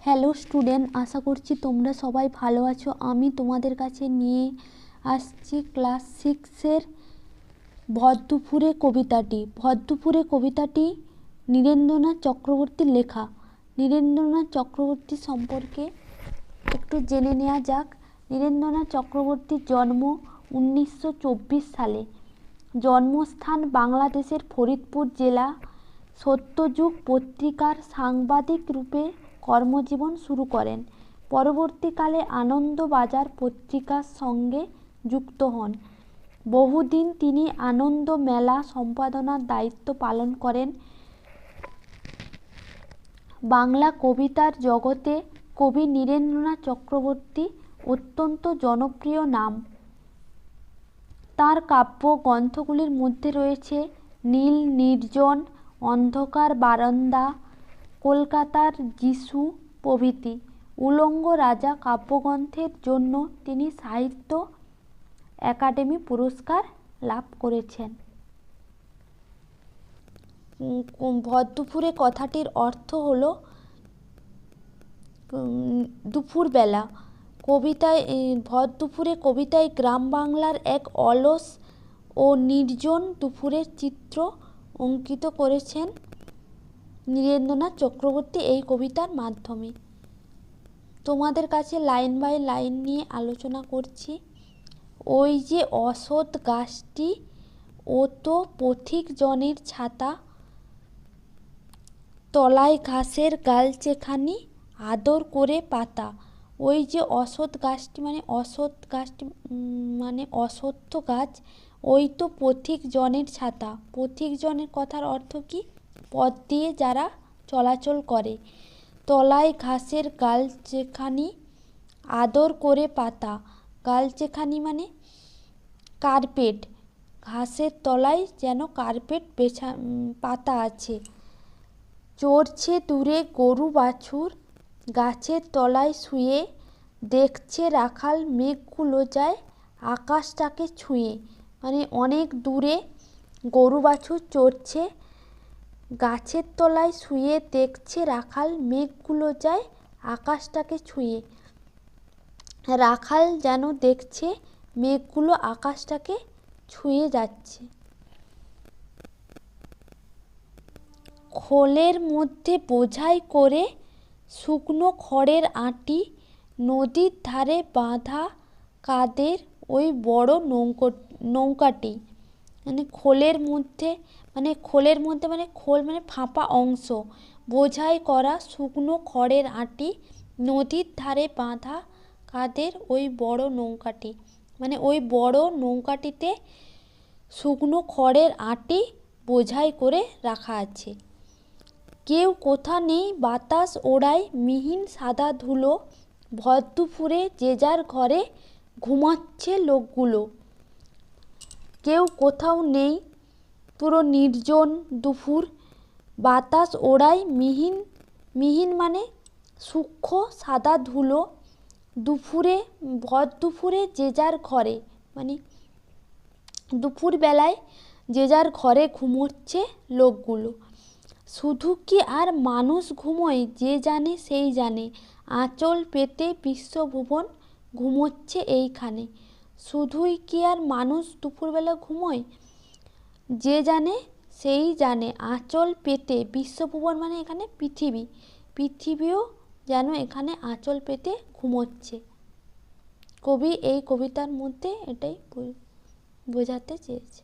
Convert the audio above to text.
Hello student, আশা করছি তোমরা সবাই ভালো আছো। আমি তোমাদের কাছে নিয়ে আসছি ক্লাস 6-এর ভরদুপুরে কবিতাটি। ভরদুপুরে কবিতাটি নীরেন্দ্রনাথ চক্রবর্তীর লেখা। নীরেন্দ্রনাথ চক্রবর্তী সম্পর্কে একটু জেনে নেওয়া যাক। নীরেন্দ্রনাথ চক্রবর্তীর জন্ম 1924 সালে। জন্মস্থান বাংলাদেশের ফরিদপুর জেলা। সত্যযুগ পত্রিকার সাংবাদিক রূপে কর্মজীবন শুরু করেন। পরবর্তীকালে আনন্দবাজার পত্রিকার সঙ্গে যুক্ত হন। বহুদিন তিনি আনন্দ মেলা সম্পাদনার দায়িত্ব পালন করেন। বাংলা কবিতার জগতে কবি নীরেন্দ্রনাথ চক্রবর্তী অত্যন্ত জনপ্রিয় নাম। তার কাব্য গ্রন্থগুলির মধ্যে রয়েছে নীল নির্জন, অন্ধকার বারান্দা, কলকাতার যিশু প্রভৃতি। উলঙ্গ রাজা কাব্যগ্রন্থের জন্য তিনি সাহিত্য একাডেমি পুরস্কার লাভ করেছেন। ভরদুপুরে কথাটির অর্থ হলো দুপুরবেলা। কবিতায় ভরদুপুরে কবিতায় গ্রাম বাংলার এক অলস ও নির্জন দুপুরের চিত্র অঙ্কিত করেছেন নীরেন্দ্রনাথ চক্রবর্তী এই কবিতার মাধ্যমে। তোমাদের কাছে লাইন বাই লাইন নিয়ে আলোচনা করছি। ওই যে অশ্বত্থ গাছটি, ও তো পথিক জনের ছাতা, তলায় ঘাসের গালচেখানি আদর করে পাতা। ওই যে অশ্বত্থ গাছটি মানে অশ্বত্থ গাছ, ওই তো পথিক জনের ছাতা। পথিক জনের কথার অর্থ কি? পথ দিয়ে যারা চলাচল করে। তলায় ঘাসের গালচেখানি আদর করে পাতা। গালচেখানি মানে কার্পেট। ঘাসের তলায় যেন কার্পেট পাতা আছে। চড়ছে দূরে গরু বাছুর, গাছের তলায় শুয়ে, দেখছে রাখাল মেঘগুলো যায় আকাশটাকে ছুঁয়ে। মানে অনেক দূরে গরু বাছুর চড়ছে, গাছের তলায় শুয়ে দেখছে রাখাল মেঘগুলো যায় আকাশটাকে ছুঁয়ে। রাখাল যেন দেখছে মেঘগুলো আকাশটাকে ছুঁয়ে যাচ্ছে। খোলের মধ্যে বোঝাই করে শুকনো খড়ের আঁটি, নদীর ধারে বাঁধা কাদের ওই বড় নৌকাটি। মানে খোলের মধ্যে খোল মানে ফাঁপা অংশ, বোঝাই করা শুকনো খড়ের আঁটি, নদীর ধারে বাঁধা কাদের ওই বড় নৌকাটি। মানে ওই বড় নৌকাটিতে শুকনো খড়ের আঁটি বোঝাই করে রাখা আছে। কেউ কোথা নেই, বাতাস ওড়ায় মিহিন সাদা ধুলো, ভরদুপুরে যে যার ঘরে ঘুমাচ্ছে লোকগুলো। কেউ কোথাও নেই, পুরো নির্জন দুপুর, বাতাস ওড়ায় মিহিন মানে সূক্ষ্ম সাদা ধুলো, ভরদুপুরে যে যার ঘরে মানে দুপুরবেলায় যে যার ঘরে ঘুমোচ্ছে লোকগুলো। শুধু কি আর মানুষ ঘুমোয়, যে জানে সেই জানে, আঁচল পেতে বিশ্বভুবন ঘুমোচ্ছে এইখানে। শুধুই কি আর মানুষ দুপুরবেলা ঘুমোয়, যে জানে সেই জানে, আঁচল পেতে বিশ্বভুবন মানে এখানে পৃথিবীও যেন এখানে আঁচল পেতে ঘুমোচ্ছে। কবি এই কবিতার মধ্যে এটাই বোঝাতে চেয়েছে।